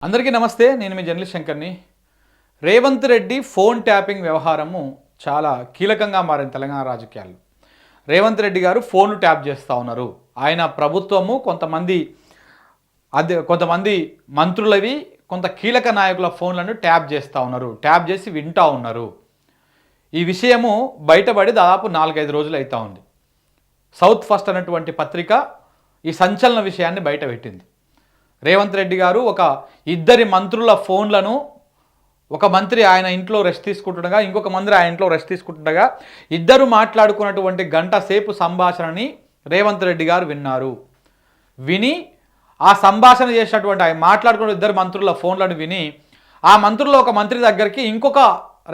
అందరికీ నమస్తే. నేను మీ జర్నలిస్ట్ శంకర్ని. రేవంత్ రెడ్డి ఫోన్ ట్యాపింగ్ వ్యవహారము చాలా కీలకంగా మారింది తెలంగాణ రాజకీయాల్లో. రేవంత్ రెడ్డి గారు ఫోన్లు ట్యాప్ చేస్తూ ఉన్నారు. ఆయన ప్రభుత్వము కొంతమంది మంత్రులవి కొంత కీలక నాయకుల ఫోన్లను ట్యాప్ చేస్తూ ఉన్నారు. ట్యాప్ చేసి వింటూ ఉన్నారు. ఈ విషయము బయటపడి దాదాపు 4-5 రోజులు అవుతూ ఉంది. సౌత్ ఫస్ట్ అన్నటువంటి పత్రిక ఈ సంచలన విషయాన్ని బయటపెట్టింది. రేవంత్ రెడ్డి గారు ఒక ఇద్దరి మంత్రుల ఫోన్లను, ఒక మంత్రి ఆయన ఇంట్లో రెస్ట్ తీసుకుంటుండగా, ఇంకొక మంత్రి ఆయన ఇంట్లో రెస్ట్ తీసుకుంటుండగా ఇద్దరు మాట్లాడుకున్నటువంటి గంట సేపు సంభాషణని రేవంత్ రెడ్డి గారు విన్నారు. విని ఆ సంభాషణ చేసినటువంటి ఆయన మాట్లాడుకున్న ఇద్దరు మంత్రుల ఫోన్లను విని ఆ మంత్రుల్లో ఒక మంత్రి దగ్గరికి ఇంకొక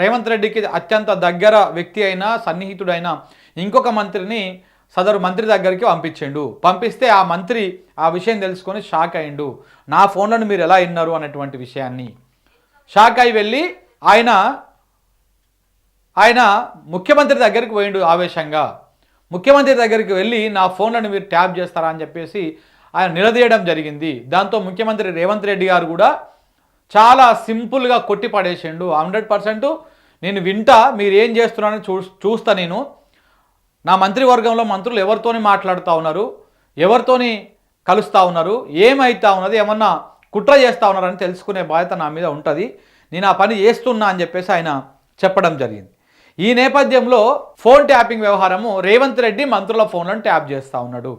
రేవంత్ రెడ్డికి అత్యంత దగ్గర వ్యక్తి అయిన సన్నిహితుడైన ఇంకొక మంత్రిని సదరు మంత్రి దగ్గరికి పంపిస్తే ఆ మంత్రి ఆ విషయం తెలుసుకొని షాక్ అయిండు. నా ఫోన్లను మీరు ఎలా విన్నారు అన్నటువంటి విషయాన్ని షాక్ అయి వెళ్ళి ఆయన ముఖ్యమంత్రి దగ్గరికి పోయిండు ఆవేశంగా. ముఖ్యమంత్రి దగ్గరికి వెళ్ళి నా ఫోన్లను మీరు ట్యాప్ చేస్తారా అని చెప్పేసి ఆయన నిలదీయడం జరిగింది. దాంతో ముఖ్యమంత్రి రేవంత్ రెడ్డి గారు కూడా చాలా సింపుల్గా కొట్టి పడేసిండు. 100% నేను వింటా, మీరు ఏం చేస్తున్నారని చూస్తా, నేను నా మంత్రివర్గంలో మంత్రులు ఎవరితోని మాట్లాడుతూ ఉన్నారు, ఎవరితోని కలుస్తూ ఉన్నారు, ఏమైతా ఉన్నది, ఏమన్నా కుట్ర చేస్తూ ఉన్నారని తెలుసుకునే బాధ్యత నా మీద ఉంటుంది, నేను ఆ పని చేస్తున్నా అని చెప్పేసి ఆయన చెప్పడం జరిగింది. ఈ నేపథ్యంలో ఫోన్ ట్యాపింగ్ వ్యవహారము రేవంత్ రెడ్డి మంత్రుల ఫోన్లను ట్యాప్ చేస్తూ ఉన్నాడు.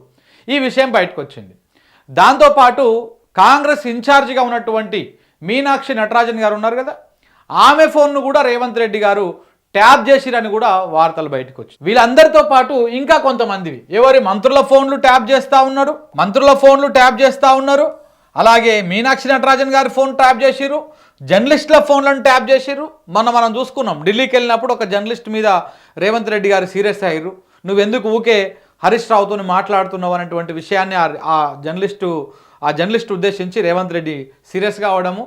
ఈ విషయం బయటకు వచ్చింది. దాంతోపాటు కాంగ్రెస్ ఇన్ఛార్జిగా ఉన్నటువంటి మీనాక్షి నటరాజన్ గారు ఉన్నారు కదా, ఆమె ఫోన్ను కూడా రేవంత్ రెడ్డి గారు ట్యాప్ చేసిరని కూడా వార్తలు బయటకు వచ్చి, వీళ్ళందరితో పాటు ఇంకా కొంతమందివి ఎవరి మంత్రుల ఫోన్లు ట్యాప్ చేస్తూ ఉన్నారు. అలాగే మీనాక్షి నటరాజన్ గారి ఫోన్ ట్యాప్ చేసిరు, జర్నలిస్టుల ఫోన్లను ట్యాప్ చేసిరు. మనం చూసుకున్నాం, ఢిల్లీకి వెళ్ళినప్పుడు ఒక జర్నలిస్ట్ మీద రేవంత్ రెడ్డి గారు సీరియస్ అయ్యారు. నువ్వెందుకు ఊకే హరీష్ రావుతో మాట్లాడుతున్నావు అనేటువంటి విషయాన్ని ఆ జర్నలిస్టు ఉద్దేశించి రేవంత్ రెడ్డి సీరియస్గా అవడము,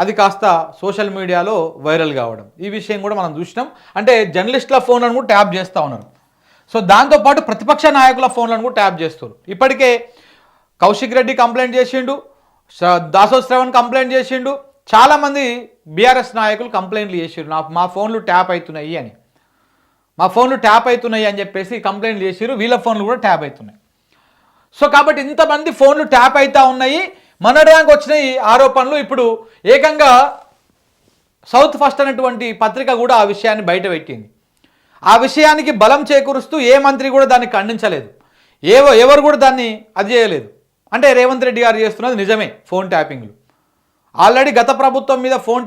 అది కాస్త సోషల్ మీడియాలో వైరల్ కావడం, ఈ విషయం కూడా మనం చూసినాం. అంటే జర్నలిస్టుల ఫోన్లను కూడా ట్యాప్ చేస్తూ ఉన్నారు. సో దాంతోపాటు ప్రతిపక్ష నాయకుల ఫోన్లను కూడా ట్యాప్ చేస్తారు. ఇప్పటికే కౌశిక్ రెడ్డి కంప్లైంట్ చేసిండు, దాసో శ్రవణ్ కంప్లైంట్ చేసిండు, చాలామంది బీఆర్ఎస్ నాయకులు కంప్లైంట్లు చేసిండు, మా ఫోన్లు ట్యాప్ అవుతున్నాయి అని చెప్పేసి కంప్లైంట్లు చేసిరు. వీళ్ళ ఫోన్లు కూడా ట్యాప్ అవుతున్నాయి. సో కాబట్టి ఇంతమంది ఫోన్లు ట్యాప్ అవుతూ ఉన్నాయి. మనడానికి వచ్చిన ఈ ఆరోపణలు ఇప్పుడు ఏకంగా సౌత్ ఫస్ట్ అనేటువంటి పత్రిక కూడా ఆ విషయాన్ని బయటపెట్టింది. ఆ విషయానికి బలం చేకూరుస్తూ ఏ మంత్రి కూడా దాన్ని ఖండించలేదు, ఎవరు కూడా దాన్ని అది చేయలేదు. అంటే రేవంత్ రెడ్డి గారు చేస్తున్నది నిజమే, ఫోన్ ట్యాపింగ్లు. ఆల్రెడీ గత ప్రభుత్వం మీద ఫోన్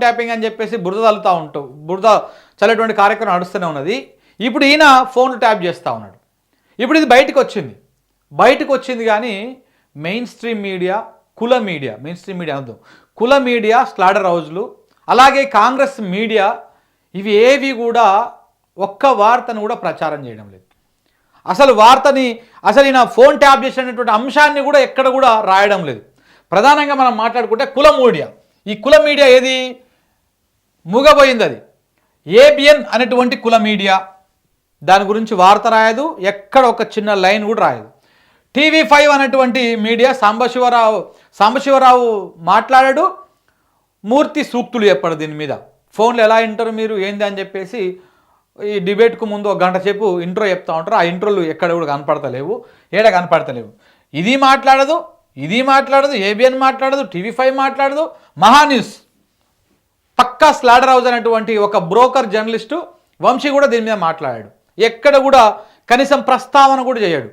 ట్యాపింగ్ అని చెప్పేసి బురద చల్లేటువంటి కార్యక్రమం నడుస్తూనే ఉన్నది. ఇప్పుడు ఈయన ఫోన్లు ట్యాప్ చేస్తూ ఉన్నాడు. ఇప్పుడు ఇది బయటకు వచ్చింది కానీ మెయిన్ స్ట్రీమ్ మీడియా, కుల మీడియా స్లాడర్ హౌజ్లు, అలాగే కాంగ్రెస్ మీడియా, ఇవి ఏవి కూడా ఒక్క వార్తను కూడా ప్రచారం చేయడం లేదు. అసలు ఈయన ఫోన్ ట్యాప్ చేసినటువంటి అంశాన్ని కూడా ఎక్కడ కూడా రాయడం లేదు. ప్రధానంగా మనం మాట్లాడుకుంటే ఈ కుల మీడియా ఏది మూగబోయింది. అది ఏబిఎన్ అనేటువంటి కుల మీడియా, దాని గురించి వార్త రాయదు, ఎక్కడ ఒక చిన్న లైన్ కూడా రాయదు. TV5 అనేటువంటి మీడియా సాంబశివరావు మాట్లాడాడు, మూర్తి సూక్తులు చెప్పాడు దీని మీద. ఫోన్లు ఎలా వింటారు మీరు ఏంది అని చెప్పేసి ఈ డిబేట్కు ముందు 1 గంట సేపు ఇంట్రో చెప్తా ఉంటారు. ఆ ఇంట్రోలు ఎక్కడ కూడా కనపడతలేవు. ఇది మాట్లాడదు, ఏబిఎన్ మాట్లాడదు, TV5 మాట్లాడదు, మహాన్యూస్ పక్కా స్లాడర్ హౌస్ అనేటువంటి ఒక బ్రోకర్ జర్నలిస్టు వంశీ కూడా దీని మీద మాట్లాడాడు. ఎక్కడ కూడా కనీసం ప్రస్తావన కూడా చేయడు.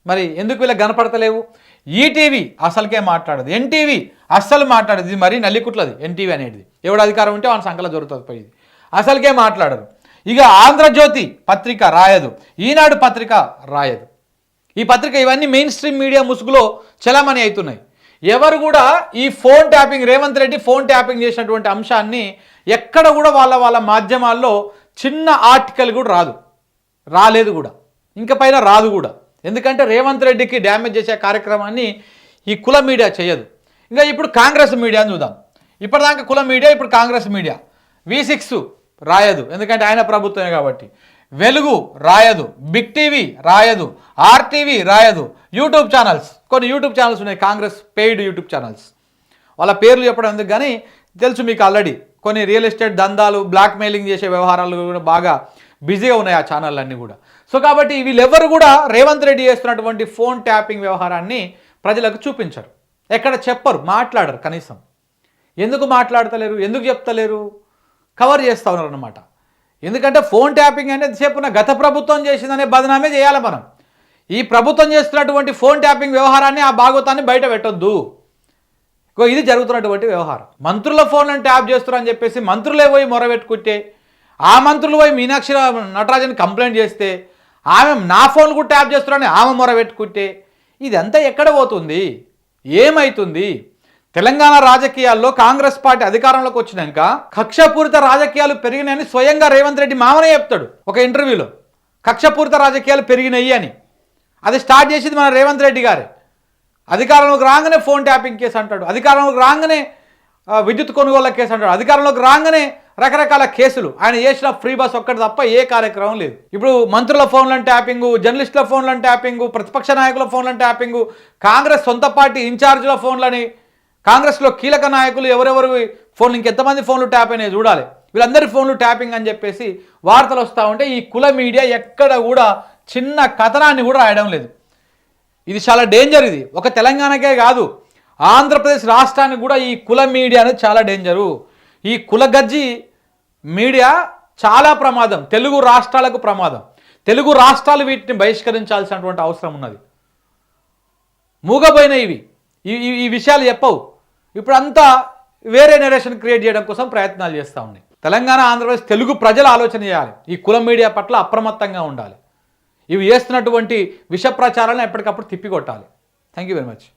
మరి ఎందుకు వీళ్ళకి కనపడతలేవు? ఈటీవీ అసలుకే మాట్లాడదు, ఎన్టీవీ అస్సలు మాట్లాడదు. ఇది మరీ నల్లికుట్లది ఎన్టీవీ అనేది. ఎవడు అధికారం ఉంటే వాళ్ళ సంకలం జరుగుతుంది పోయింది, అసలుకే మాట్లాడరు. ఇక ఆంధ్రజ్యోతి పత్రిక రాయదు, ఈనాడు పత్రిక రాయదు. ఈ పత్రిక ఇవన్నీ మెయిన్ స్ట్రీమ్ మీడియా ముసుగులో చలామణి అవుతున్నాయి. ఎవరు కూడా ఈ phone tapping, Revanth Reddy phone tapping చేసినటువంటి అంశాన్ని ఎక్కడ కూడా వాళ్ళ మాధ్యమాల్లో చిన్న ఆర్టికల్ కూడా రాలేదు కూడా, ఇంకా పైన రాదు కూడా. ఎందుకంటే రేవంత్ రెడ్డికి డ్యామేజ్ చేసే కార్యక్రమాన్ని ఈ కుల మీడియా చేయదు. ఇంకా ఇప్పుడు కాంగ్రెస్ మీడియాని చూద్దాం. ఇప్పటిదాకా కుల మీడియా, ఇప్పుడు కాంగ్రెస్ మీడియా. V6 రాయదు, ఎందుకంటే ఆయన ప్రభుత్వమే కాబట్టి. వెలుగు రాయదు, బిగ్ టీవీ రాయదు, RTV రాయదు. కొన్ని యూట్యూబ్ ఛానల్స్ ఉన్నాయి, కాంగ్రెస్ పెయిడ్ యూట్యూబ్ ఛానల్స్, వాళ్ళ పేర్లు చెప్పడం ఎందుకు, కానీ తెలుసు మీకు ఆల్రెడీ కొన్ని రియల్ ఎస్టేట్ దందాలు, బ్లాక్ మెయిలింగ్ చేసే వ్యవహారాలు కూడా బాగా బిజీగా ఉన్నాయి ఆ ఛానళ్ళన్నీ కూడా. సో కాబట్టి వీళ్ళెవ్వరు కూడా రేవంత్ రెడ్డి చేస్తున్నటువంటి ఫోన్ ట్యాపింగ్ వ్యవహారాన్ని ప్రజలకు చూపించరు, ఎక్కడ చెప్పరు, మాట్లాడరు కనీసం. ఎందుకు మాట్లాడతలేరు, ఎందుకు చెప్తలేరు, కవర్ చేస్తూ ఉన్నారు అన్నమాట. ఎందుకంటే ఫోన్ ట్యాపింగ్ అనేది చెప్పున గత ప్రభుత్వం చేసిందనే బదనామే చేయాలి మనం. ఈ ప్రభుత్వం చేస్తున్నటువంటి ఫోన్ ట్యాపింగ్ వ్యవహారాన్ని, ఆ భాగవతాన్ని బయట పెట్టొద్దు. ఇది జరుగుతున్నటువంటి వ్యవహారం. మంత్రుల ఫోన్లను ట్యాప్ చేస్తున్నారని చెప్పేసి మంత్రులే పోయి మొరబెట్టుకుంటే, ఆ మంత్రులు పోయి మీనాక్షి నటరాజన్ కంప్లైంట్ చేస్తే, ఆమె నా ఫోన్ కూడా ట్యాప్ చేస్తున్నారని ఆమె మొరబెట్టుకుంటే, ఇదంతా ఎక్కడ పోతుంది, ఏమవుతుంది? తెలంగాణ రాజకీయాల్లో కాంగ్రెస్ పార్టీ అధికారంలోకి వచ్చినాక కక్షపూరిత రాజకీయాలు పెరిగినాయని స్వయంగా రేవంత్ రెడ్డి మామనే చెప్తాడు ఒక ఇంటర్వ్యూలో. కక్షపూరిత రాజకీయాలు పెరిగినాయి అని. అది స్టార్ట్ చేసింది మన రేవంత్ రెడ్డి గారే. అధికారంలోకి రాగానే ఫోన్ ట్యాపింగ్ కేసు అంటాడు, అధికారంలోకి రాగానే విద్యుత్ కొనుగోళ్ల కేసు అంటాడు, అధికారంలోకి రాగానే రకరకాల కేసులు. ఆయన చేసిన ఫ్రీ బస్ ఒక్కటి తప్ప ఏ కార్యక్రమం లేదు. ఇప్పుడు మంత్రుల ఫోన్లను ట్యాపింగు, జర్నలిస్టుల ఫోన్లను ట్యాపింగు, ప్రతిపక్ష నాయకుల ఫోన్లను ట్యాపింగు, కాంగ్రెస్ సొంత పార్టీ ఇన్ఛార్జీల ఫోన్లని, కాంగ్రెస్లో కీలక నాయకులు ఎవరెవరు ఫోన్లు, ఇంకెంతమంది ఫోన్లు ట్యాప్ అయినాయి చూడాలి, వీళ్ళందరి ఫోన్లు ట్యాపింగ్ అని చెప్పేసి వార్తలు వస్తూ ఉంటే ఈ కుల మీడియా ఎక్కడ కూడా చిన్న కథనాన్ని కూడా రాయడం లేదు. ఇది చాలా డేంజర్. ఇది ఒక తెలంగాణకే కాదు, ఆంధ్రప్రదేశ్ రాష్ట్రానికి కూడా ఈ కుల మీడియా అనేది చాలా డేంజరు. ఈ కులగజ్జి మీడియా చాలా ప్రమాదం, తెలుగు రాష్ట్రాలకు ప్రమాదం. తెలుగు రాష్ట్రాలు వీటిని బహిష్కరించాల్సినటువంటి అవసరం ఉన్నది. మూగబోయిన ఈ విషయాలు చెప్పవు. ఇప్పుడు అంతా వేరే నెరేషన్ క్రియేట్ చేయడం కోసం ప్రయత్నాలు చేస్తూ ఉన్నాయి. తెలంగాణ, ఆంధ్రప్రదేశ్ తెలుగు ప్రజలు ఆలోచన చేయాలి, ఈ కుల మీడియా పట్ల అప్రమత్తంగా ఉండాలి. ఇవి చేస్తున్నటువంటి విష ప్రచారాలను ఎప్పటికప్పుడు తిప్పికొట్టాలి. Thank you very much.